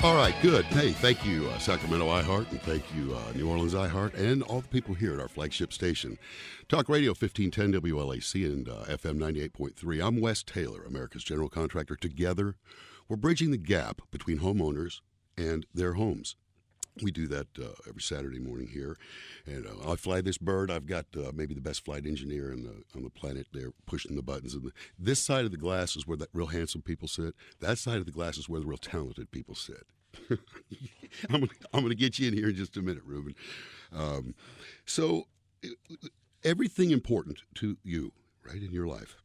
All right, good. Hey, thank you, Sacramento iHeart, and thank you, New Orleans iHeart, and all the people here at our flagship station. Talk Radio 1510 WLAC and FM 98.3. I'm Wes Taylor, America's general contractor. Together, we're bridging the gap between homeowners and their homes. We do that every Saturday morning here, and I fly this bird. I've got maybe the best flight engineer on the planet there pushing the buttons. And this side of the glass is where the real handsome people sit. That side of the glass is where the real talented people sit. I'm gonna get you in here in just a minute, Ruben. So everything important to you, right, in your life,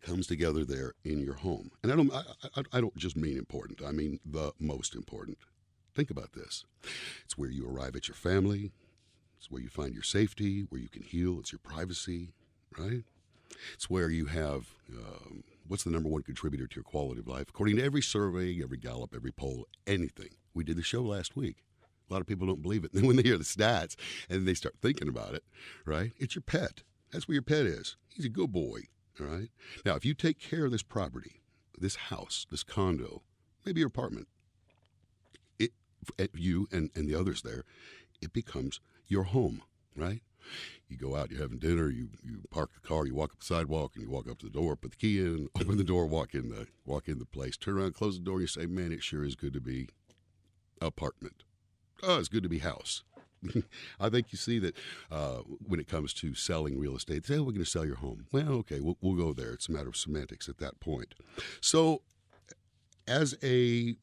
comes together there in your home. And I don't just mean important. I mean the most important. Think about this. It's where you arrive at your family. It's where you find your safety, where you can heal. It's your privacy, right? It's where you have, what's the number one contributor to your quality of life? According to every survey, every Gallup, every poll, anything. We did the show last week. A lot of people don't believe it. And then when they hear the stats and they start thinking about it, right? It's your pet. That's where your pet is. He's a good boy, all right? Now, if you take care of this property, this house, this condo, maybe your apartment, you and the others there, it becomes your home, right? You go out, you're having dinner, you park the car, you walk up the sidewalk, and you walk up to the door, put the key in, open the door, walk in the place, turn around, close the door, and you say, man, it sure is good to be apartment. Oh, it's good to be house. I think you see that when it comes to selling real estate, they say, oh, we're going to sell your home. Well, okay, we'll go there. It's a matter of semantics at that point. So as a...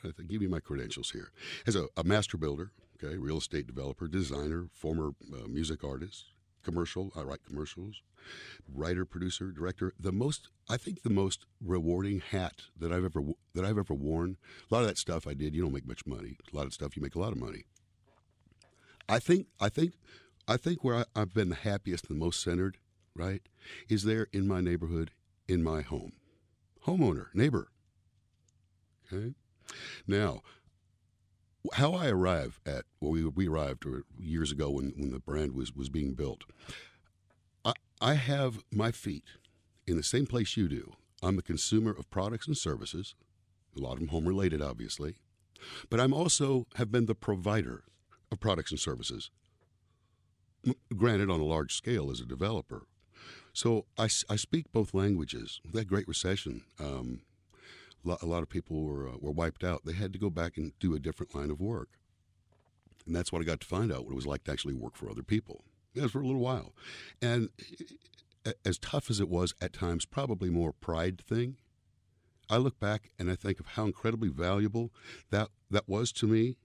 to give you my credentials here. As a master builder, okay, real estate developer, designer, former music artist, commercial, I write commercials, writer, producer, director. I think the most rewarding hat that I've ever worn. A lot of that stuff I did, you don't make much money. A lot of stuff you make a lot of money. I think where I've been the happiest and the most centered, right, is there in my neighborhood, in my home. Homeowner, neighbor. Okay. Now, how I arrive at, we arrived years ago when the brand was being built. I have my feet in the same place you do. I'm a consumer of products and services, a lot of them home related, obviously, but I'm also have been the provider of products and services, granted on a large scale as a developer. So I speak both languages. That Great Recession, a lot of people were wiped out. They had to go back and do a different line of work. And that's what I got to find out, what it was like to actually work for other people. That was for a little while. And as tough as it was at times, probably more pride thing, I look back and I think of how incredibly valuable that was to me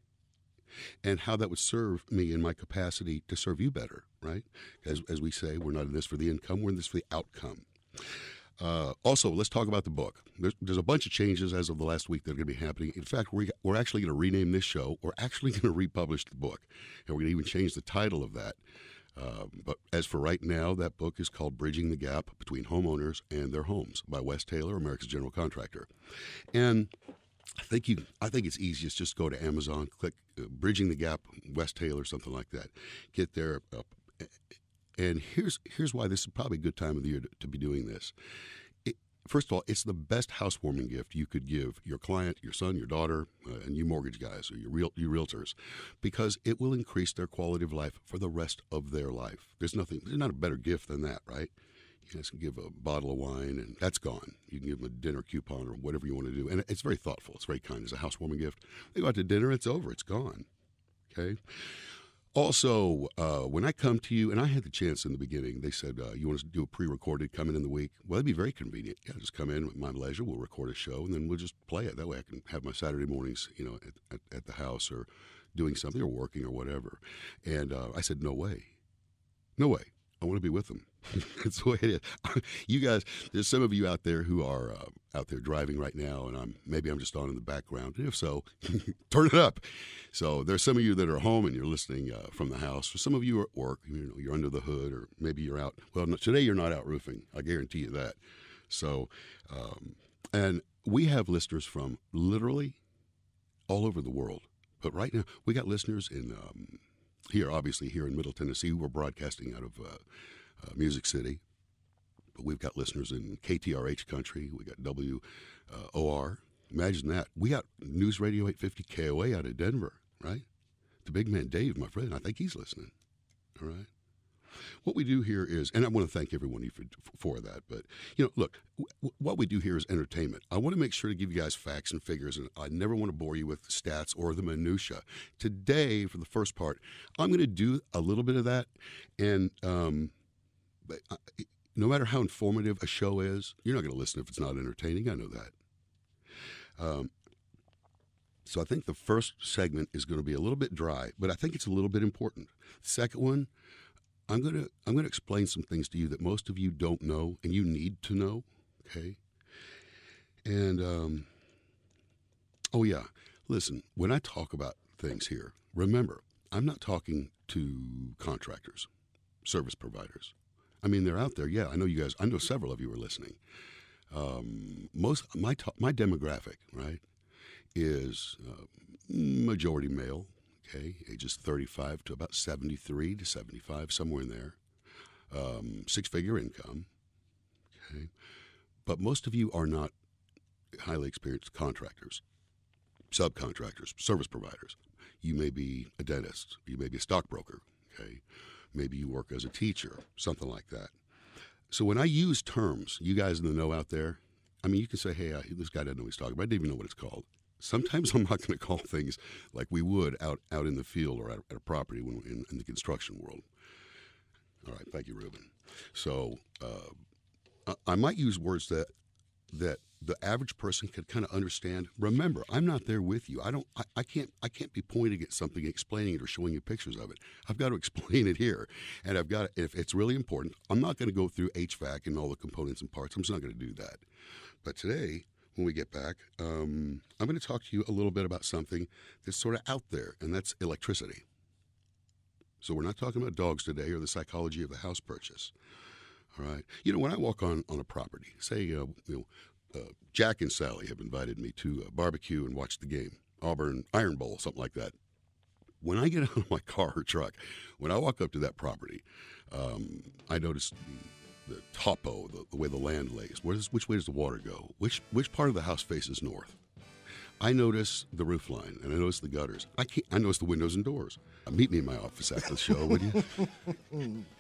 and how that would serve me in my capacity to serve you better, right? As we say, we're not in this for the income, we're in this for the outcome. Also, let's talk about the book. There's a bunch of changes as of the last week that are going to be happening. In fact, we're actually going to rename this show. We're actually going to republish the book, and we're going to even change the title of that. But as for right now, that book is called Bridging the Gap Between Homeowners and Their Homes by Wes Taylor, America's general contractor. And I think it's easiest just go to Amazon, click Bridging the Gap, Wes Taylor, something like that. Get there. And here's why this is probably a good time of the year to be doing this. First of all, it's the best housewarming gift you could give your client, your son, your daughter, and you mortgage guys or you realtors, because it will increase their quality of life for the rest of their life. There's not a better gift than that, right? You guys can give a bottle of wine, and that's gone. You can give them a dinner coupon or whatever you want to do, and it's very thoughtful. It's very kind. It's a housewarming gift. They go out to dinner, it's over. It's gone. Okay. Also, when I come to you, and I had the chance in the beginning, they said, you want to do a pre-recorded coming in the week? Well, that'd be very convenient. Yeah, just come in at my leisure. We'll record a show, and then we'll just play it. That way I can have my Saturday mornings, at the house or doing something or working or whatever. And I said, no way. No way. I want to be with them. It's the way it is. You guys, there's some of you out there who are out there driving right now, and maybe I'm just on in the background. And if so, turn it up. So there's some of you that are home and you're listening from the house. For some of you are at work, you're under the hood, or maybe you're out. Well, today you're not out roofing. I guarantee you that. So, and we have listeners from literally all over the world. But right now, we got listeners in obviously here in Middle Tennessee. We're broadcasting out of Music City, but we've got listeners in KTRH country. We got WOR, Imagine that. We got News Radio 850 KOA out of Denver, right? The big man Dave, my friend, I think he's listening. All right. What we do here is, and I want to thank everyone for that, but, look, what we do here is entertainment. I want to make sure to give you guys facts and figures, and I never want to bore you with stats or the minutia. Today, for the first part, I'm going to do a little bit of that, and but no matter how informative a show is, you're not going to listen if it's not entertaining. I know that. So I think the first segment is going to be a little bit dry, but I think it's a little bit important. The second one, I'm going to explain some things to you that most of you don't know and you need to know, okay? And oh yeah, listen, when I talk about things here, remember, I'm not talking to contractors, service providers. I mean, they're out there. Yeah, I know you guys. I know several of you are listening. My demographic, right, is majority male. Okay, ages 35 to about 73 to 75, somewhere in there. Six-figure income. Okay, but most of you are not highly experienced contractors, subcontractors, service providers. You may be a dentist. You may be a stockbroker. Okay. Maybe you work as a teacher, something like that. So when I use terms, you guys in the know out there, I mean, you can say, hey, this guy doesn't know what he's talking about. I didn't even know what it's called. Sometimes I'm not going to call things like we would out in the field or at a property in the construction world. All right. Thank you, Ruben. So I might use words that the average person could kind of understand. Remember, I'm not there with you. I can't be pointing at something, explaining it, or showing you pictures of it. I've got to explain it here, and if it's really important, I'm not going to go through HVAC and all the components and parts. I'm just not going to do that. But today, when we get back, I'm going to talk to you a little bit about something that's sort of out there, and that's electricity. So we're not talking about dogs today or the psychology of the house purchase. All right. When I walk on a property, say, Jack and Sally have invited me to a barbecue and watch the game, Auburn Iron Bowl, something like that. When I get out of my car or truck, when I walk up to that property, I notice the topo, the way the land lays. Which way does the water go? Which part of the house faces north? I notice the roof line, and I notice the gutters. I notice the windows and doors. Meet me in my office after the show, would you?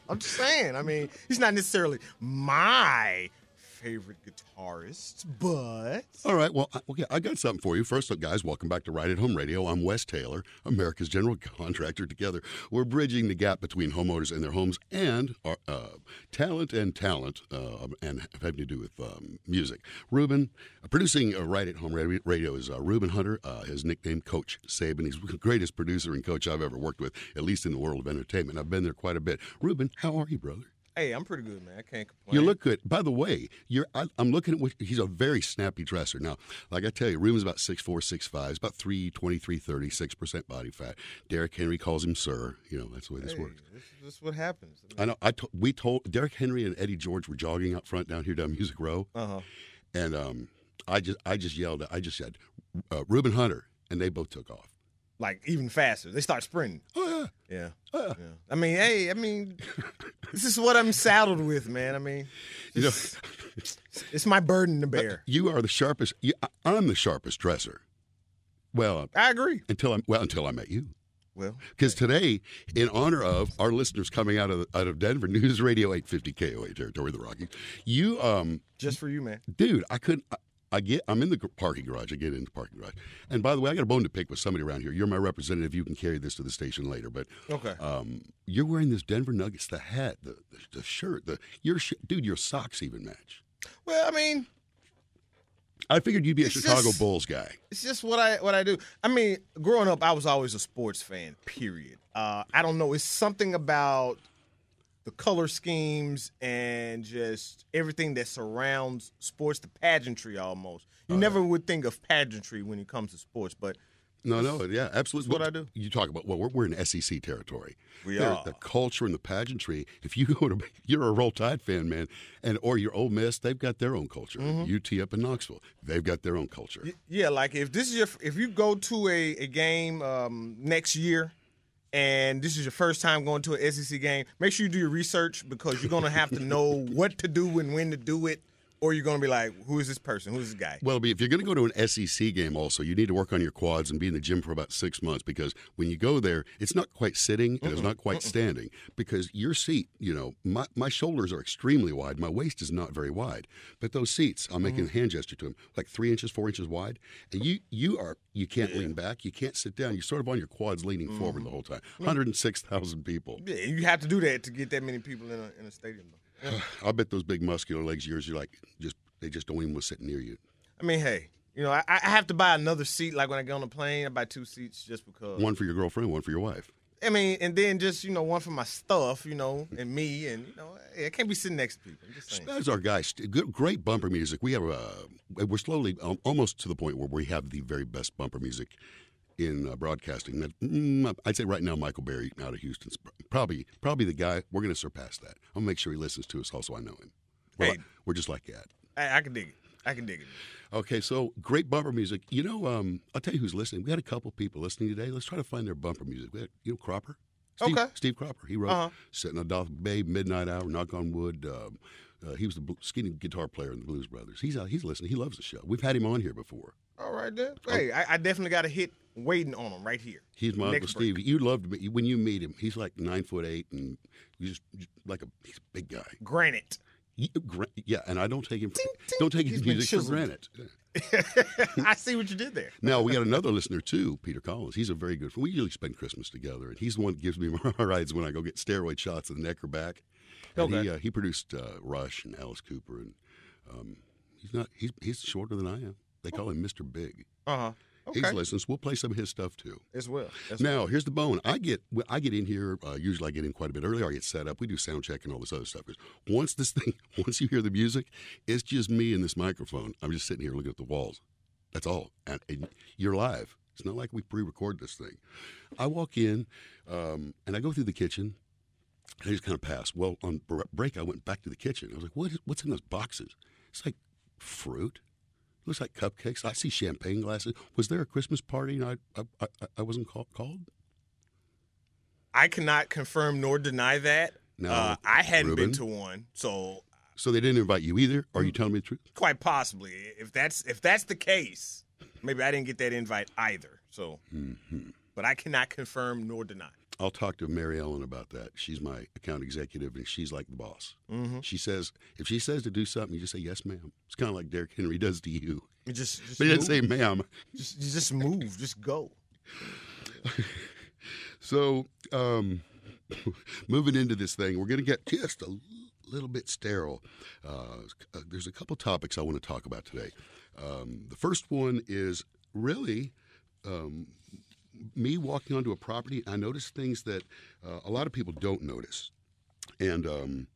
I'm just saying. I mean, he's not necessarily my favorite guitarist, but... All right, well, I got something for you. First up, guys, welcome back to Right at Home Radio. I'm Wes Taylor, America's general contractor. Together, we're bridging the gap between homeowners and their homes and our talent and having to do with music. Ruben, producing Right at Home Radio is Ruben Hunter, his nickname Coach Saban. He's the greatest producer and coach I've ever worked with, at least in the world of entertainment. I've been there quite a bit. Ruben, how are you, brother? Hey, I'm pretty good, man. I can't complain. You look good. By the way, I'm looking at he's a very snappy dresser. Now, like I tell you, Ruben's about 6'4", 6'5". He's about 320, 330, 6% body fat. Derrick Henry calls him sir. That's the way this works. This is what happens. I know. We told Derrick Henry and Eddie George were jogging out front down Music Row. Uh-huh. And I just yelled. I just said, Ruben Hunter, and they both took off. Like, even faster. They start sprinting. Oh, yeah. Yeah. Oh, yeah. I mean, this is what I'm saddled with, man. I mean, it's my burden to bear. You are the sharpest. I'm the sharpest dresser. Well, I agree. Until I met you. Well, because today, in honor of our listeners coming out of Denver, News Radio 850 KOA territory, the Rockies, just for you, man, dude, I couldn't. I'm in the parking garage. I get in the parking garage. And by the way, I got a bone to pick with somebody around here. You're my representative. You can carry this to the station later. But okay. You're wearing this Denver Nuggets, the hat, the shirt, dude, your socks even match. Well, I mean, I figured you'd be a Chicago Bulls guy. It's just what I do. I mean, growing up, I was always a sports fan, period. I don't know. It's something about the color schemes and just everything that surrounds sports, the pageantry almost. You never would think of pageantry when it comes to sports, but no, yeah, absolutely. That's what I do. You talk about, we're in SEC territory. We are. The culture and the pageantry. If you you're a Roll Tide fan, man, or you're Ole Miss, they've got their own culture. Mm-hmm. UT up in Knoxville, they've got their own culture. Yeah, like if you go to a game next year, and this is your first time going to an SEC game, make sure you do your research because you're going to have to know what to do and when to do it, Or you're going to be like, who is this person? Who's this guy? Well, if you're going to go to an SEC game also, you need to work on your quads and be in the gym for about 6 months, because when you go there, it's not quite sitting and it's not quite standing, because your seat, my shoulders are extremely wide. My waist is not very wide. But those seats, I'm making a hand gesture to them, like 3 inches, 4 inches wide. And you can't lean back. You can't sit down. You're sort of on your quads leaning forward the whole time. 106,000 people. Yeah, you have to do that to get that many people in a stadium, though. I bet those big muscular legs of yours, they just don't even want to sit near you. I mean, hey, I have to buy another seat. Like when I get on the plane, I buy 2 seats just because. One for your girlfriend, one for your wife. I mean, and then just, one for my stuff, and me, and, I can't be sitting next to people. I'm just saying. That's our guy. Great bumper music. We have, we're slowly, almost to the point where we have the very best bumper music in broadcasting. I'd say right now, Michael Berry out of Houston's probably the guy. We're going to surpass that. I'm going to make sure he listens to us also. I know him. We're just like that. I can dig it. I can dig it. Okay, so great bumper music. I'll tell you who's listening. We had a couple people listening today. Let's try to find their bumper music. We had, Cropper. Steve Cropper. He wrote Sitting on Doth Bay, Midnight Hour, Knock on Wood. He was the skinny guitar player in the Blues Brothers. He's listening. He loves the show. We've had him on here before. All right, then. Hey, I definitely got a hit waiting on him right here. He's my Uncle Steve. You love when you meet him. He's like 9'8" and he's a big guy. Granite. Yeah, and I don't take him. Don't take his music for granted. I see what you did there. Now we got another listener too, Peter Collins. He's a very good friend. We usually spend Christmas together, and he's the one that gives me my rides when I go get steroid shots in the neck or back. And he produced Rush and Alice Cooper, and he's shorter than I am. They call him Mr. Big. Okay. He's listening. So we'll play some of his stuff too. As well. Now, here's the bone. I get in here. Usually, I get in quite a bit earlier. I get set up. We do sound check and all this other stuff. Once you hear the music, it's just me and this microphone. I'm just sitting here looking at the walls. That's all. And you're live. It's not like we pre-record this thing. I walk in, and I go through the kitchen. I just kind of pass. Well, on break, I went back to the kitchen. I was like, what's in those boxes? It's like fruit. Looks like cupcakes. I see champagne glasses. Was there a Christmas party and I wasn't called? I cannot confirm nor deny that. No, I hadn't Ruben? been to one, so they didn't invite you either? Are you telling me the truth? Quite possibly. If that's the case, maybe I didn't get that invite either. So, but I cannot confirm nor deny. I'll talk to Mary Ellen about that. She's my account executive, and she's like the boss. She says, if she says to do something, you just say, yes, ma'am. It's kind of like Derrick Henry does to you. Just but he didn't say ma'am. Just move. Just go. So, moving into this thing, we're going to get just a little bit sterile. There's a couple topics I want to talk about today. The first one is really me walking onto a property. I notice things that a lot of people don't notice. And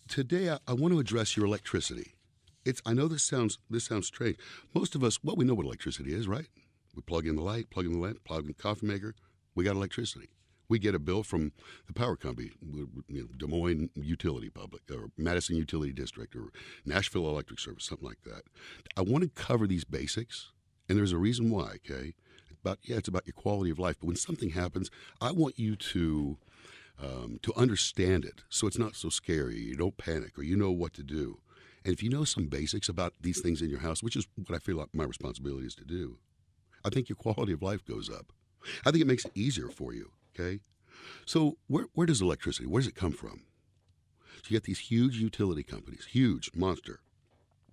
today I want to address your electricity. I know this sounds strange. Most of us, we know what electricity is, right? We plug in the light, plug in the lamp, plug in the coffee maker. We got electricity. We get a bill from the power company, Des Moines Utility Public, or Madison Utility District, or Nashville Electric Service, something like that. I want to cover these basics, and there's a reason why, okay? It's about your quality of life. But when something happens, I want you to understand it, so it's not so scary. You don't panic, or you know what to do. And if you know some basics about these things in your house, which is what I feel like my responsibility is to do, I think your quality of life goes up. I think it makes it easier for you. Okay, so where does electricity? Where does it come from? So you get these huge utility companies, huge monster.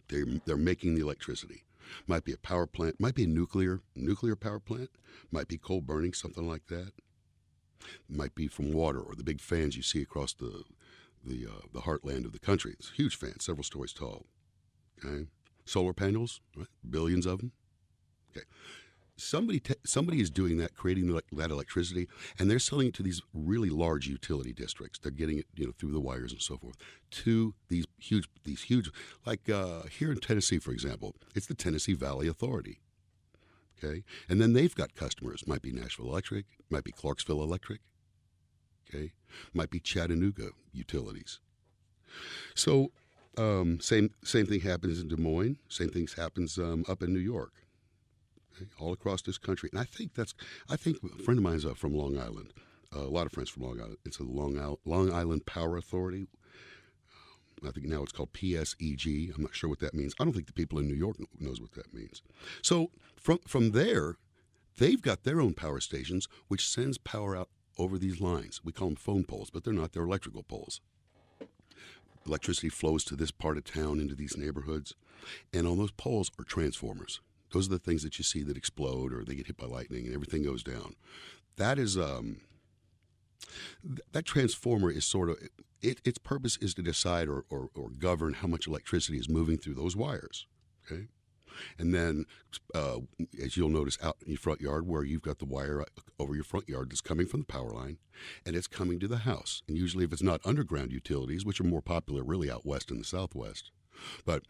They're making the electricity. Might be a power plant, might be a nuclear power plant, might be coal burning, something like that. Might be from water or the big fans you see across the heartland of the country. It's huge fans, several stories tall. Okay, solar panels, right? Billions of them. Okay. Somebody is doing that, creating that electricity, and they're selling it to these really large utility districts. They're getting it, through the wires and so forth, to these huge, like here in Tennessee, for example, it's the Tennessee Valley Authority. Okay, and then they've got customers. Might be Nashville Electric, might be Clarksville Electric. Okay, might be Chattanooga Utilities. So same thing happens in Des Moines. Same things happens up in New York. All across this country. And I think a friend of mine's from Long Island, a lot of friends from Long Island. It's a Long Island Power Authority. I think now it's called PSEG. I'm not sure what that means. I don't think the people in New York knows what that means. So from there, they've got their own power stations, which sends power out over these lines. We call them phone poles, but they're not. They're electrical poles. Electricity flows to this part of town into these neighborhoods, and on those poles are transformers. Those are the things that you see that explode or they get hit by lightning and everything goes down. That is that transformer is sort of its purpose is to decide or govern how much electricity is moving through those wires. Okay, and then as you'll notice out in your front yard where you've got the wire over your front yard that's coming from the power line, and it's coming to the house. And usually, if it's not underground utilities, which are more popular really out west in the Southwest. But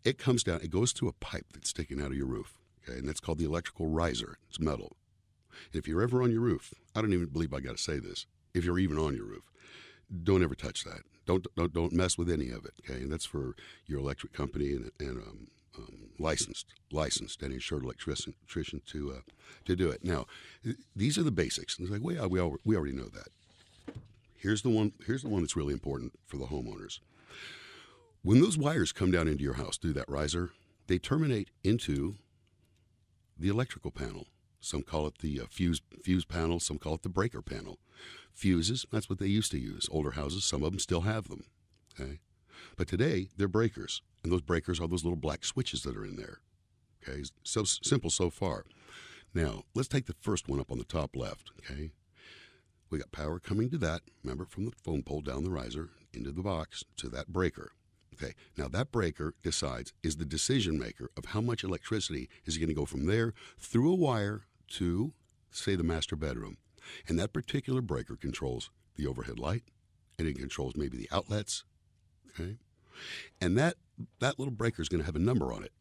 it comes down, it goes through a pipe that's sticking out of your roof, okay, and that's called the electrical riser. It's metal. And if you're ever on your roof, I don't even believe I got to say this, if you're even on your roof, don't ever touch that. Don't mess with any of it, okay? And that's for your electric company and licensed and insured electrician to do it. Now, these are the basics. And it's like, well, yeah, we already know that. Here's the one that's really important for the homeowners. When those wires come down into your house through that riser, they terminate into the electrical panel. Some call it the fuse panel. Some call it the breaker panel. Fuses, that's what they used to use. Older houses, some of them still have them. Okay, but today they're breakers, and those breakers are those little black switches that are in there. Okay, so simple so far. Now let's take the first one up on the top left. Okay, we got power coming to that. Remember, from the phone pole down the riser into the box to that breaker. Okay, now that breaker is the decision maker of how much electricity is going to go from there through a wire to, say, the master bedroom. And that particular breaker controls the overhead light, and it controls maybe the outlets. Okay, and that little breaker is going to have a number on it.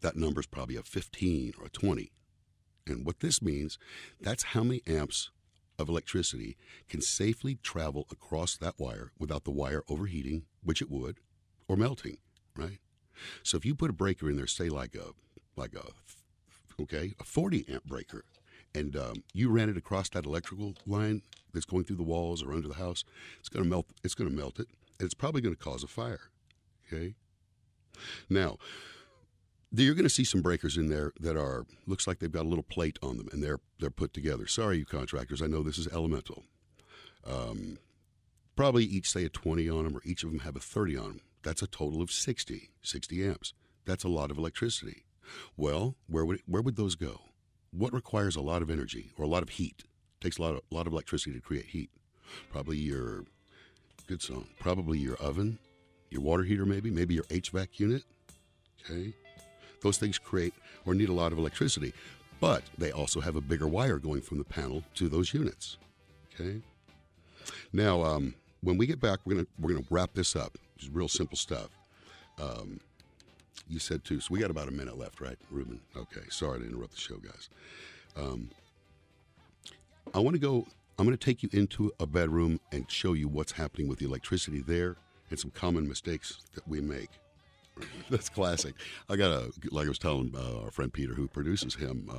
That number is probably a 15 or a 20. And what this means, that's how many amps of electricity can safely travel across that wire without the wire overheating, which it would, or melting, right? So if you put a breaker in there, say like a 40 amp breaker, and you ran it across that electrical line that's going through the walls or under the house, it's going to melt. It's going to melt it, and it's probably going to cause a fire. Okay. Now, you're going to see some breakers in there that looks like they've got a little plate on them, and they're put together. Sorry, you contractors, I know this is elemental. Probably each say a 20 on them, or each of them have a 30 on them. That's a total of 60 amps. That's a lot of electricity. Well, where would those go? What requires a lot of energy or a lot of heat? It takes a lot of electricity to create heat. Probably your oven, your water heater maybe your HVAC unit. Okay, those things create or need a lot of electricity, but they also have a bigger wire going from the panel to those units. Okay. Now, when we get back, we're gonna wrap this up. It's real simple stuff. You said two, so we got about a minute left, right, Ruben? Okay, sorry to interrupt the show, guys. I'm going to take you into a bedroom and show you what's happening with the electricity there and some common mistakes that we make. That's classic. Like I was telling our friend Peter, who produces him,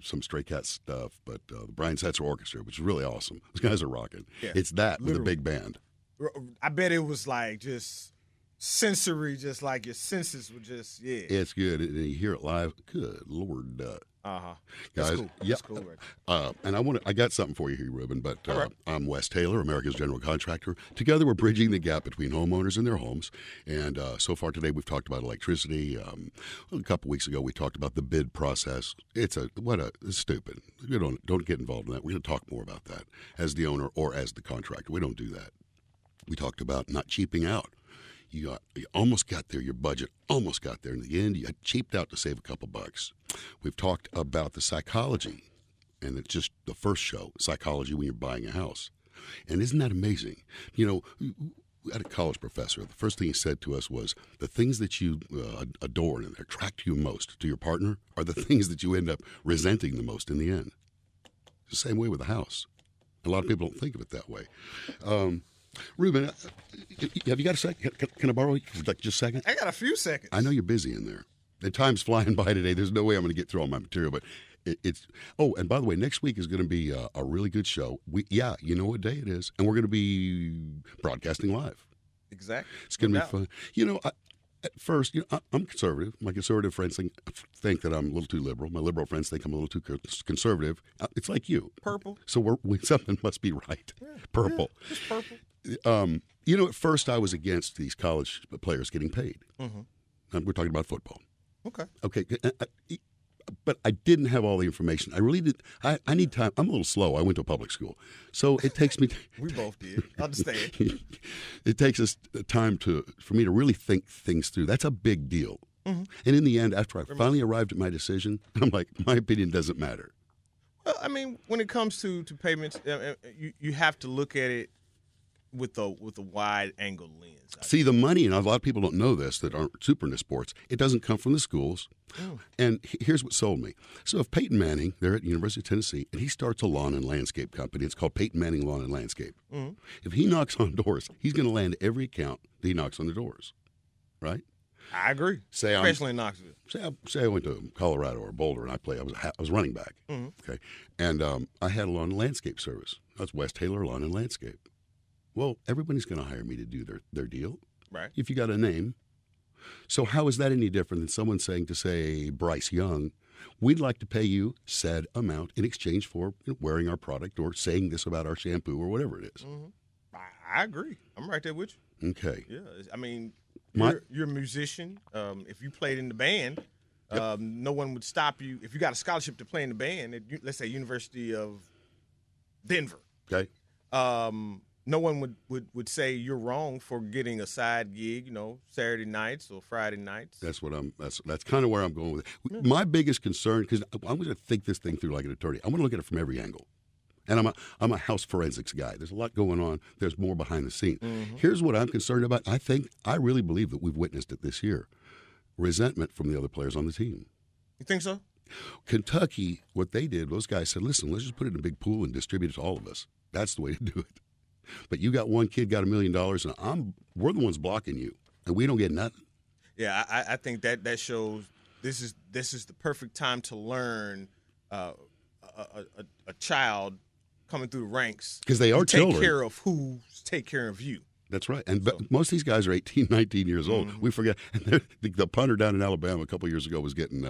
some Stray Cat stuff, but the Brian Setzer Orchestra, which is really awesome. Those guys are rocking. Yeah, it's that literally, with a big band. I bet it was like just sensory, just like your senses were just, yeah. It's good. And you hear it live. Good Lord. Guys, that's cool. Yeah. That's cool, right? And I got something for you here, Ruben, but right. I'm Wes Taylor, America's General Contractor. Together, we're bridging the gap between homeowners and their homes. And so far today, we've talked about electricity. A couple weeks ago, we talked about the bid process. It's stupid. You don't get involved in that. We're going to talk more about that as the owner or as the contractor. We don't do that. We talked about not cheaping out. You almost got there. Your budget almost got there. In the end, you cheaped out to save a couple bucks. We've talked about the psychology, and it's just the first show, psychology when you're buying a house. And isn't that amazing? You know, we had a college professor. The first thing he said to us was, the things that you adore and attract you most to your partner are the things that you end up resenting the most in the end. It's the same way with a house. A lot of people don't think of it that way. Ruben, have you got a second? Can I borrow like just a second? I got a few seconds. I know you're busy in there. The time's flying by today. There's no way I'm going to get through all my material, but it's. Oh, and by the way, next week is going to be a really good show. You know what day it is, and we're going to be broadcasting live. Exactly. It's going to No be fun. You know, at first, I'm conservative. My conservative friends think that I'm a little too liberal. My liberal friends think I'm a little too conservative. It's like you. Purple. So something must be right. Yeah. Purple. Yeah, it's purple. You know, at first I was against these college players getting paid. We're talking about football. Okay. Okay. But I didn't have all the information. I really did. I need time. I'm a little slow. I went to public school. So it takes me. We both did. Understand. It takes us time for me to really think things through. That's a big deal. And in the end, after I finally arrived at my decision, I'm like, my opinion doesn't matter. Well, I mean, when it comes to payments, you have to look at it with a wide angle lens. See, the money, and a lot of people don't know this that aren't super into sports, it doesn't come from the schools. And here's what sold me. So if Peyton Manning, they're at University of Tennessee, and he starts a lawn and landscape company, it's called Peyton Manning Lawn and Landscape. If he knocks on doors, he's going to land every account that he knocks on the doors, right? I agree. Especially in Knoxville. Say I went to Colorado or Boulder and I was running back. Okay, and I had a lawn and landscape service. That's West Taylor Lawn and Landscape. Well, everybody's going to hire me to do their deal. Right. If you got a name. So how is that any different than someone saying to, say, Bryce Young, we'd like to pay you said amount in exchange for wearing our product or saying this about our shampoo or whatever it is? I agree. I'm right there with you. Okay. Yeah. I mean, you're a musician. If you played in the band, no one would stop you. If you got a scholarship to play in the band at, let's say, University of Denver. Okay. No one would say you're wrong for getting a side gig, Saturday nights or Friday nights. That's kind of where I'm going with it. My biggest concern, because I'm going to think this thing through like an attorney. I want to look at it from every angle. And I'm a house forensics guy. There's a lot going on. There's more behind the scenes. Here's what I'm concerned about. I really believe that we've witnessed it this year. Resentment from the other players on the team. You think so? Kentucky, what they did, those guys said, listen, let's just put it in a big pool and distribute it to all of us. That's the way to do it. But you got one kid got $1 million, and we're the ones blocking you, and we don't get nothing. Yeah, I think that shows this is the perfect time to learn a child coming through the ranks, because they are children. Take care of who take care of you. That's right. And most of these guys are 18, 19 years old. We forget. And the punter down in Alabama a couple of years ago was getting,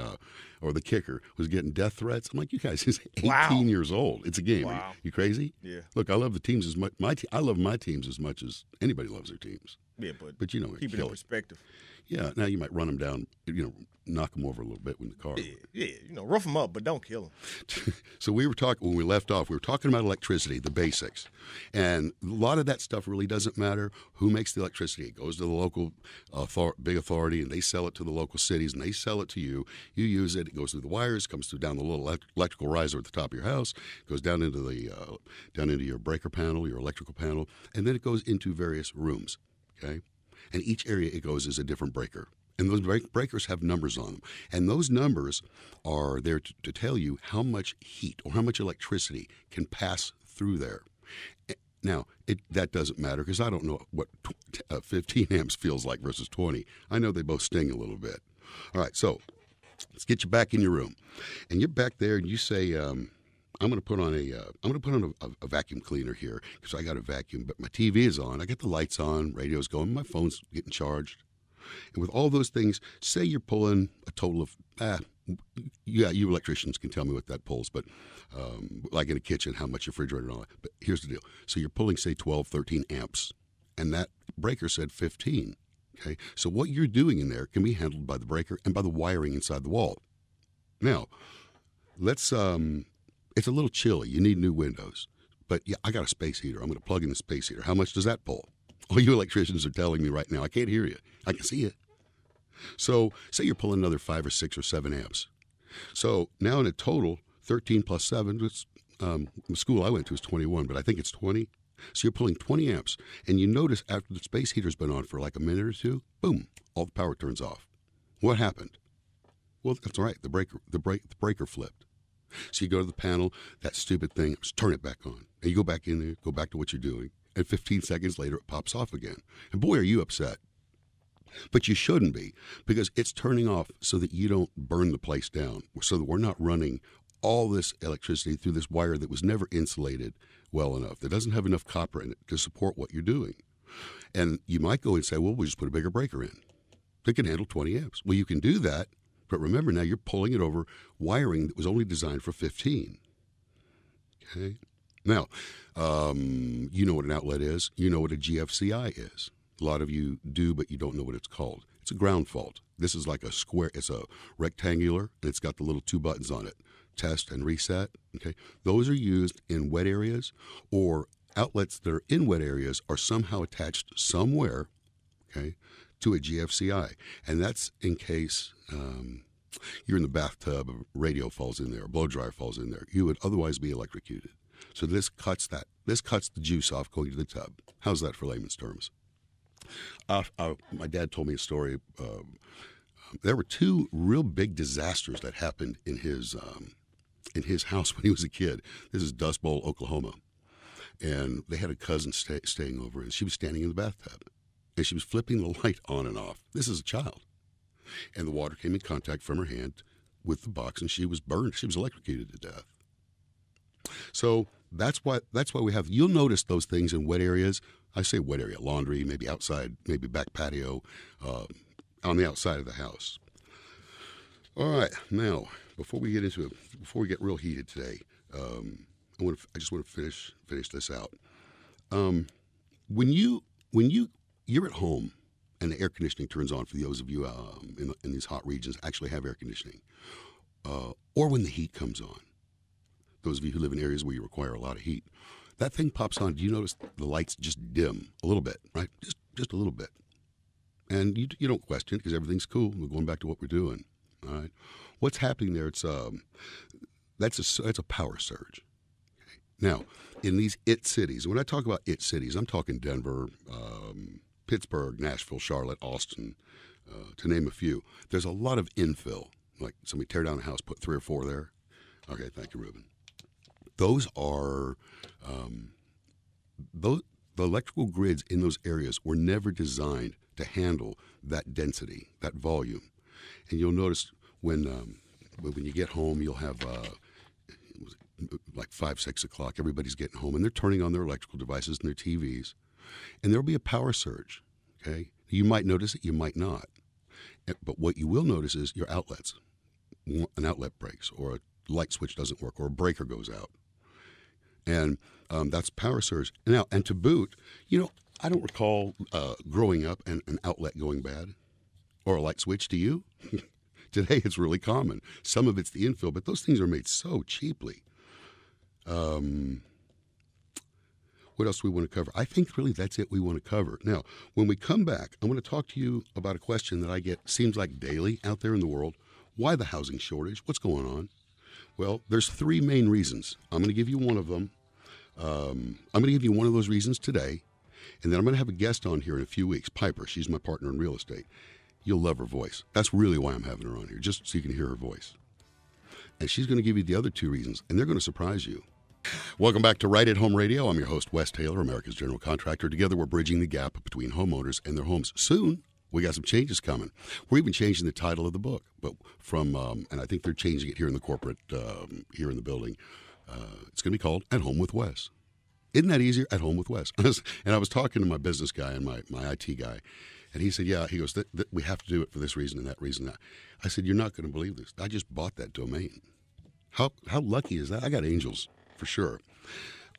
or the kicker was getting death threats. I'm like, you guys, he's 18 years old. It's a game. Wow. You crazy? Yeah. Look, I love the teams as much. I love my teams as much as anybody loves their teams. Yeah, but keep it in perspective. Yeah. Now you might run them down, knock them over a little bit in the car. Yeah, rough them up, but don't kill them. So we were talking, when we left off, we were talking about electricity, the basics. And a lot of that stuff really doesn't matter who makes the electricity. It goes to the local big authority, and they sell it to the local cities, and they sell it to you. You use it. It goes through the wires, comes through down the little electrical riser at the top of your house, goes down into your breaker panel, your electrical panel, and then it goes into various rooms, okay? And each area it goes is a different breaker. And those breakers have numbers on them. And those numbers are there to tell you how much heat or how much electricity can pass through there. Now, that doesn't matter because I don't know what 15 amps feels like versus 20. I know they both sting a little bit. All right, so let's get you back in your room. And you're back there and you say, I'm going to put on a vacuum cleaner here because I got a vacuum, but my TV is on. I got the lights on, radio's going, my phone's getting charged. And with all those things, say you're pulling a total of, you electricians can tell me what that pulls, but like in a kitchen, how much your refrigerator and all that. But here's the deal. So you're pulling, say, 12, 13 amps, and that breaker said 15. Okay, so what you're doing in there can be handled by the breaker and by the wiring inside the wall. Now, let's, it's a little chilly. You need new windows. But yeah, I got a space heater. I'm going to plug in the space heater. How much does that pull? All you electricians are telling me right now, I can't hear you. I can see it. So say you're pulling another 5 or 6 or 7 amps. So now in a total, 13 plus 7, the school I went to is 21, but I think it's 20. So you're pulling 20 amps. And you notice after the space heater's been on for like a minute or two, boom, all the power turns off. What happened? Well, that's all right. The breaker flipped. So you go to the panel, that stupid thing, just turn it back on. And you go back in there, go back to what you're doing. And 15 seconds later, it pops off again. And boy, are you upset. But you shouldn't be, because it's turning off so that you don't burn the place down, so that we're not running all this electricity through this wire that was never insulated well enough, that doesn't have enough copper in it to support what you're doing. And you might go and say, well, we'll just put a bigger breaker in. It can handle 20 amps. Well, you can do that, but remember now you're pulling it over wiring that was only designed for 15. Okay? Now, you know what an outlet is. You know what a GFCI is. A lot of you do, but you don't know what it's called. It's a ground fault. This is like a square. It's a rectangular, and it's got the little 2 buttons on it, test and reset. Okay? Those are used in wet areas, or outlets that are in wet areas are somehow attached somewhere, okay, to a GFCI. And that's in case you're in the bathtub, a radio falls in there, a blow dryer falls in there. You would otherwise be electrocuted. So this cuts that. This cuts the juice off going to the tub. How's that for layman's terms? My dad told me a story. There were 2 real big disasters that happened in his house when he was a kid. This is Dust Bowl, Oklahoma. And they had a cousin staying over, and she was standing in the bathtub. And she was flipping the light on and off. This is a child. And the water came in contact from her hand with the box, and she was burned. She was electrocuted to death. So that's why we have, you'll notice those things in wet areas. I say wet area, laundry, maybe outside, maybe back patio, on the outside of the house. All right, now before we get real heated today, I just want to finish this out. When you're at home and the air conditioning turns on, for those of you in these hot regions actually have air conditioning, or when the heat comes on, those of you who live in areas where you require a lot of heat, that thing pops on. Do you notice the lights just dim a little bit, right? Just a little bit. And you don't question it because everything's cool. We're going back to what we're doing. All right. What's happening there? That's a power surge. Okay. Now, in these IT cities, when I talk about IT cities, I'm talking Denver, Pittsburgh, Nashville, Charlotte, Austin, to name a few. There's a lot of infill. Like somebody tear down a house, put 3 or 4 there. Okay, thank you, Ruben. Those are the electrical grids in those areas were never designed to handle that density, that volume. And you'll notice when you get home, you'll have like 5, 6 o'clock. Everybody's getting home, and they're turning on their electrical devices and their TVs, and there'll be a power surge. Okay, you might notice it, you might not. But what you will notice is your outlets. An outlet breaks, or a light switch doesn't work, or a breaker goes out. And that's power surge. Now, and to boot, I don't recall growing up and an outlet going bad or a light switch. Do you? Today it's really common. Some of it's the infill, but those things are made so cheaply. What else do we want to cover? I think really that's it we want to cover. Now, when we come back, I want to talk to you about a question that I get, seems like daily out there in the world. Why the housing shortage? What's going on? Well, there's 3 main reasons. I'm going to give you one of them. I'm going to give you one of those reasons today, and then I'm going to have a guest on here in a few weeks, Piper. She's my partner in real estate. You'll love her voice. That's really why I'm having her on here, just so you can hear her voice. And she's going to give you the other 2 reasons, and they're going to surprise you. Welcome back to Right at Home Radio. I'm your host, Wes Taylor, America's General Contractor. Together, we're bridging the gap between homeowners and their homes. Soon, we got some changes coming. We're even changing the title of the book, but from and I think they're changing it here in the corporate, here in the building. It's going to be called At Home with Wes. Isn't that easier? At Home with Wes. And I was talking to my business guy and my IT guy, and he said, yeah, he goes, we have to do it for this reason and that reason. I said, you're not going to believe this. I just bought that domain. How lucky is that? I got angels, for sure.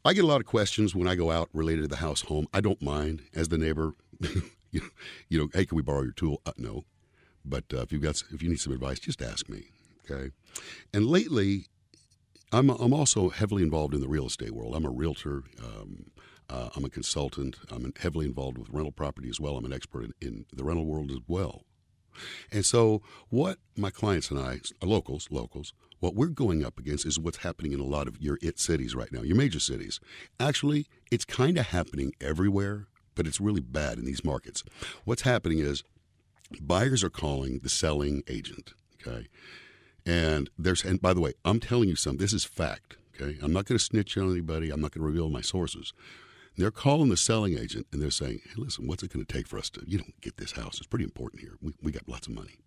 I get a lot of questions when I go out related to the house, home. I don't mind as the neighbor. Hey, can we borrow your tool? No. But if you need some advice, just ask me. Okay. And lately, I'm also heavily involved in the real estate world. I'm a realtor. I'm a consultant. I'm heavily involved with rental property as well. I'm an expert in the rental world as well. And so what my clients and I, locals, what we're going up against is what's happening in a lot of your IT cities right now, your major cities. Actually, it's kind of happening everywhere, but it's really bad in these markets. What's happening is buyers are calling the selling agent, okay? And by the way, I'm telling you something. This is fact, okay? I'm not going to snitch on anybody. I'm not going to reveal my sources. They're calling the selling agent, and they're saying, hey, listen, what's it going to take for us to, get this house? It's pretty important here. We got lots of money.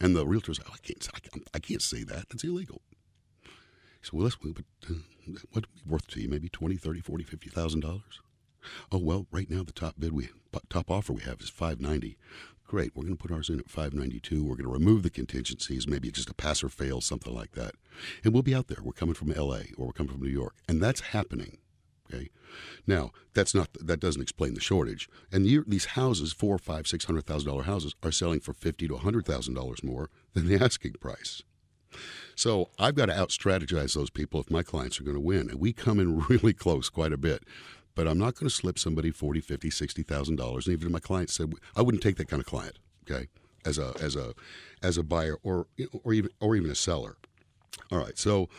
And the realtor's like, I can't say that. That's illegal. So, well, what's it worth to you? Maybe $20,000, $30,000, $40,000, $50,000? Oh, well, right now the top offer we have is $590. Great, we're going to put ours in at $592. We're going to remove the contingencies, maybe just a pass or fail, something like that. And we'll be out there. We're coming from L.A. or we're coming from New York. And that's happening. Okay. Now, that doesn't explain the shortage. And these houses, $400,000, $500,000, $600,000 houses, are selling for $50,000 to $100,000 more than the asking price. So I've got to out-strategize those people if my clients are going to win. And we come in really close quite a bit. But I'm not going to slip somebody $40,000, $50,000, $60,000. And even if my client said, I wouldn't take that kind of client, okay, as a buyer or even a seller. All right, so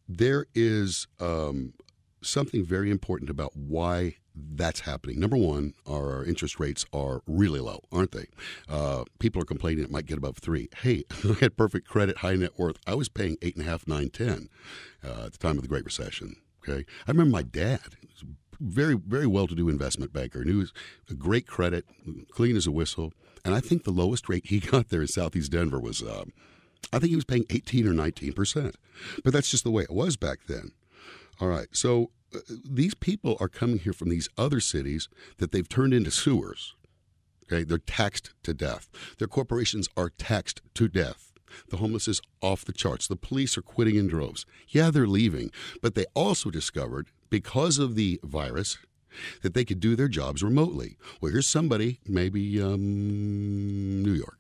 there is something very important about why that's happening. Number one, our interest rates are really low, aren't they? People are complaining it might get above 3. Hey, I had perfect credit, high net worth. I was paying 8.5, 9, 10 at the time of the Great Recession. Okay, I remember my dad, was a very, very well-to-do investment banker, and he was a great credit, clean as a whistle. And I think the lowest rate he got there in Southeast Denver was, I think he was paying 18 or 19%. But that's just the way it was back then. All right, so these people are coming here from these other cities that they've turned into sewers. Okay, they're taxed to death. Their corporations are taxed to death. The homeless is off the charts. The police are quitting in droves. Yeah, they're leaving, but they also discovered, because of the virus, that they could do their jobs remotely. Well, here's somebody, maybe New York,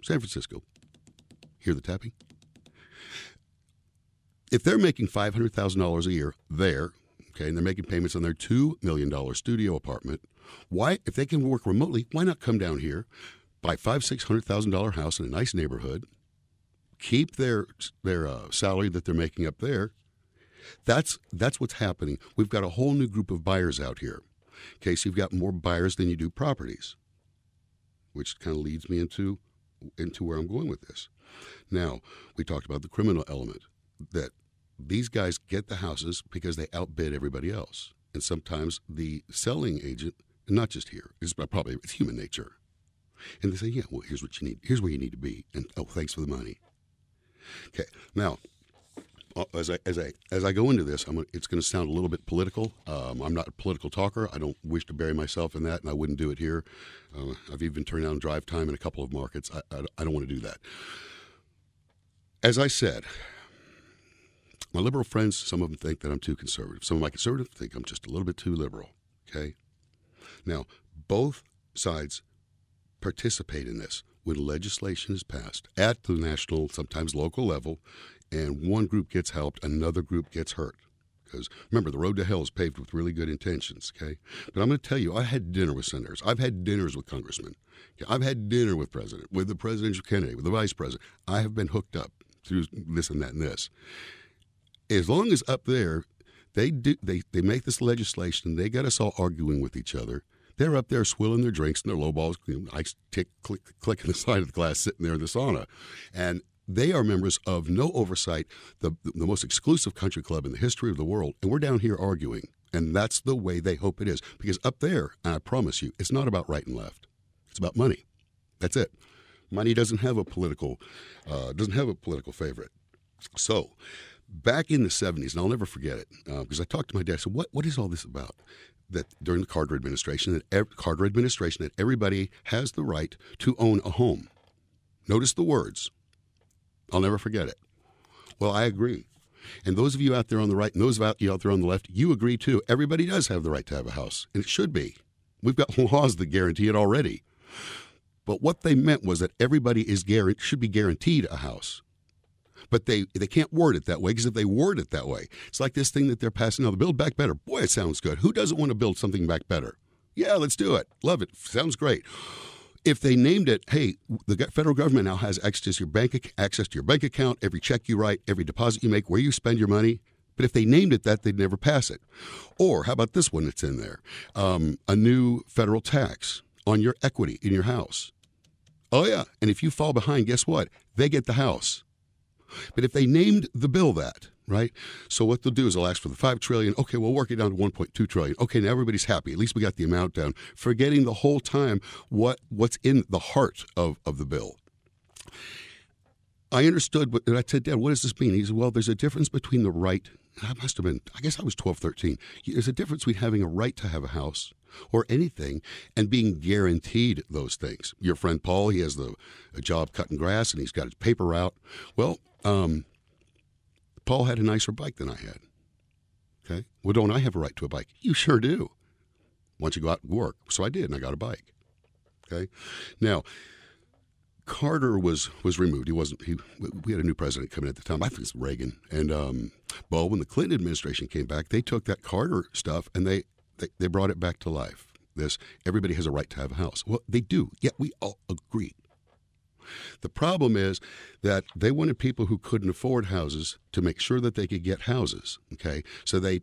San Francisco. Hear the tapping? If they're making $500,000 a year there, okay, and they're making payments on their $2 million studio apartment, why, if they can work remotely, why not come down here, buy $500,000, $600,000 house in a nice neighborhood, keep their salary that they're making up there? That's what's happening. We've got a whole new group of buyers out here. Okay, so you've got more buyers than you do properties, which kind of leads me into where I'm going with this. Now, we talked about the criminal element, that these guys get the houses because they outbid everybody else. And sometimes the selling agent, not just here, it's human nature. And they say, yeah, well, here's what you need. Here's where you need to be. And, oh, thanks for the money. Okay. Now, as I go into this, it's going to sound a little bit political. I'm not a political talker. I don't wish to bury myself in that, and I wouldn't do it here. I've even turned down drive time in a couple of markets. I don't want to do that. As I said, my liberal friends, some of them think that I'm too conservative. Some of my conservatives think I'm just a little bit too liberal. Okay? Now, both sides participate in this. When legislation is passed at the national, sometimes local level, and one group gets helped, another group gets hurt. Because remember, the road to hell is paved with really good intentions, okay? But I'm going to tell you, I had dinner with senators. I've had dinners with congressmen. Okay? I've had dinner with the presidential candidate, with the vice president. I have been hooked up through this and that and this. As long as up there, they make this legislation, they got us all arguing with each other. They're up there swilling their drinks and their low balls, ice clicking the side of the glass, sitting there in the sauna. And they are members of no oversight, the most exclusive country club in the history of the world. And we're down here arguing. And that's the way they hope it is. Because up there, and I promise you, it's not about right and left. It's about money. That's it. Money doesn't have a political favorite. So back in the 70s, and I'll never forget it, because I talked to my dad. I said, what is all this about? That during the Carter administration, that everybody has the right to own a home. Notice the words. I'll never forget it. Well, I agree. And those of you out there on the right and those of you out there on the left, you agree too. Everybody does have the right to have a house, and it should be. We've got laws that guarantee it already. But what they meant was that everybody should be guaranteed a house. But they can't word it that way, because if they word it that way, it's like this thing that they're passing now, the Build Back Better. Boy, it sounds good. Who doesn't want to build something back better? Yeah, let's do it. Love it. Sounds great. If they named it, hey, the federal government now has access to your bank account, every check you write, every deposit you make, where you spend your money. But if they named it that, they'd never pass it. Or how about this one that's in there? A new federal tax on your equity in your house. Oh, yeah. And if you fall behind, guess what? They get the house. But if they named the bill that, right? So what they'll do is they'll ask for the $5 trillion. Okay, we'll work it down to $1.2 trillion. Okay, now everybody's happy. At least we got the amount down. Forgetting the whole time what's in the heart of the bill. I understood, but I said, Dad, what does this mean? He said, well, there's a difference between the right I must have been, I guess I was 12, 13. There's a difference between having a right to have a house or anything and being guaranteed those things. Your friend Paul, he has a job cutting grass and he's got his paper route. Well, Paul had a nicer bike than I had. Okay. Well, don't I have a right to a bike? You sure do. Why don't you go out and work? So I did, and I got a bike. Okay. Now, Carter was removed. We had a new president coming at the time. I think it's Reagan. And well, when the Clinton administration came back, they took that Carter stuff and they brought it back to life. Everybody has a right to have a house. Well, they do. Yet we all agree. The problem is that they wanted people who couldn't afford houses to make sure that they could get houses. Okay, so the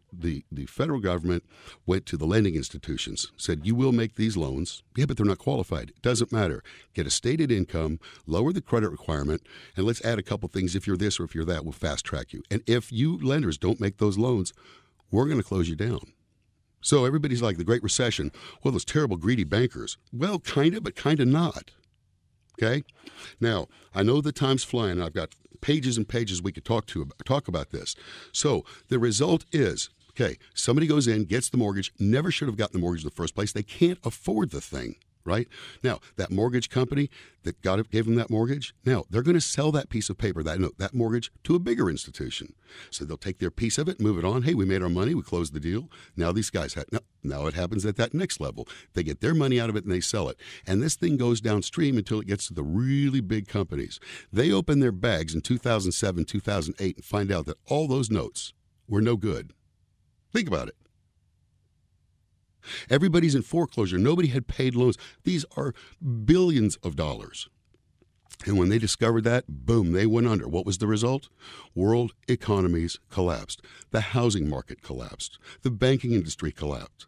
federal government went to the lending institutions, said, you will make these loans. Yeah, but they're not qualified. It doesn't matter. Get a stated income, lower the credit requirement, and let's add a couple things. If you're this or if you're that, we'll fast track you. And if you lenders don't make those loans, we're going to close you down. So everybody's like the Great Recession. Well, those terrible greedy bankers. Well, kind of, but kind of not. Okay? Now, I know the time's flying, and I've got pages and pages we could talk about this. So the result is, okay, somebody goes in, gets the mortgage, never should have gotten the mortgage in the first place. They can't afford the thing, right? Now, that mortgage company that gave them that mortgage, now they're going to sell that piece of paper, that mortgage, to a bigger institution. So they'll take their piece of it, move it on. Hey, we made our money. We closed the deal. Now these guys now it happens at that next level. They get their money out of it and they sell it. And this thing goes downstream until it gets to the really big companies. They open their bags in 2007, 2008 and find out that all those notes were no good. Think about it. Everybody's in foreclosure. Nobody had paid loans. These are billions of dollars. And when they discovered that, boom, they went under. What was the result? World economies collapsed. The housing market collapsed. The banking industry collapsed.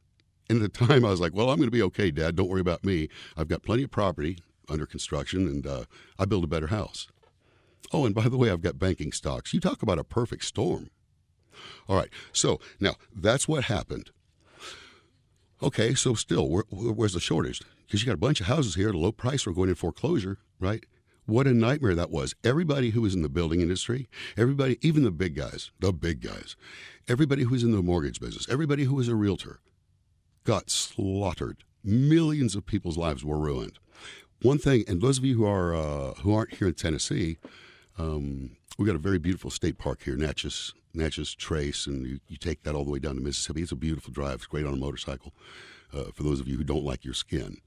And at the time, I was like, well, I'm going to be okay, Dad. Don't worry about me. I've got plenty of property under construction, and I build a better house. Oh, and by the way, I've got banking stocks. You talk about a perfect storm. All right, so now that's what happened. Okay, so still, where's the shortage? Because you got a bunch of houses here at a low price or going in foreclosure, right? What a nightmare that was. Everybody who was in the building industry, everybody, even the big guys, everybody who was in the mortgage business, everybody who was a realtor got slaughtered. Millions of people's lives were ruined. One thing, and those of you who aren't here in Tennessee, we got a very beautiful state park here, Natchez Trace, and you take that all the way down to Mississippi. It's a beautiful drive. It's great on a motorcycle for those of you who don't like your skin.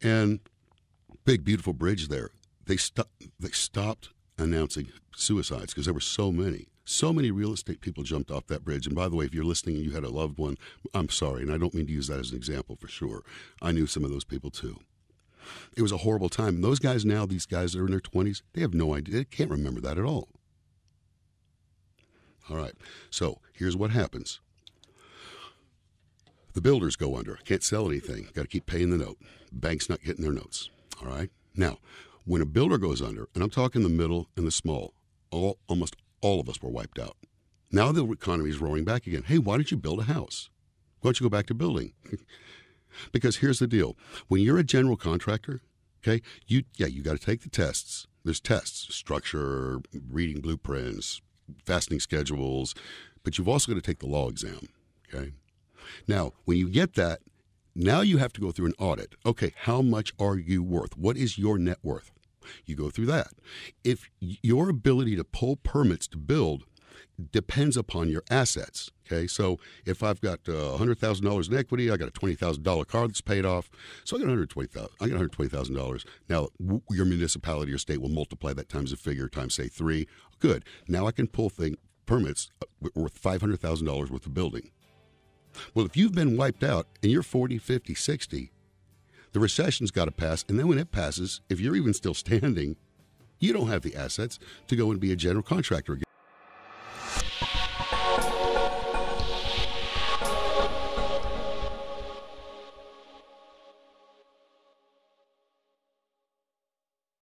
And big, beautiful bridge there. They stopped announcing suicides because there were so many. So many real estate people jumped off that bridge. And by the way, if you're listening and you had a loved one, I'm sorry, and I don't mean to use that as an example for sure. I knew some of those people too. It was a horrible time. And those guys now, these guys that are in their 20s, they have no idea. They can't remember that at all. All right, so here's what happens. The builders go under. Can't sell anything. Got to keep paying the note. Bank's not getting their notes. All right? Now, when a builder goes under, and I'm talking the middle and the small, almost all of us were wiped out. Now the economy is roaring back again. Hey, why don't you build a house? Why don't you go back to building? Because here's the deal. When you're a general contractor, okay, you got to take the tests. There's tests, structure, reading blueprints, fastening schedules, but you've also got to take the law exam, okay? Now, when you get that, now you have to go through an audit. Okay, how much are you worth? What is your net worth? You go through that. If your ability to pull permits to build depends upon your assets, okay? So if I've got $100,000 in equity, I got a $20,000 car that's paid off, so I got $120,000. Now, your municipality or state will multiply that times a figure, times, say, 3. Good. Now I can pull permits worth $500,000 worth of building. Well, if you've been wiped out and you're 40, 50, 60, the recession's got to pass, and then when it passes, if you're even still standing, you don't have the assets to go and be a general contractor again.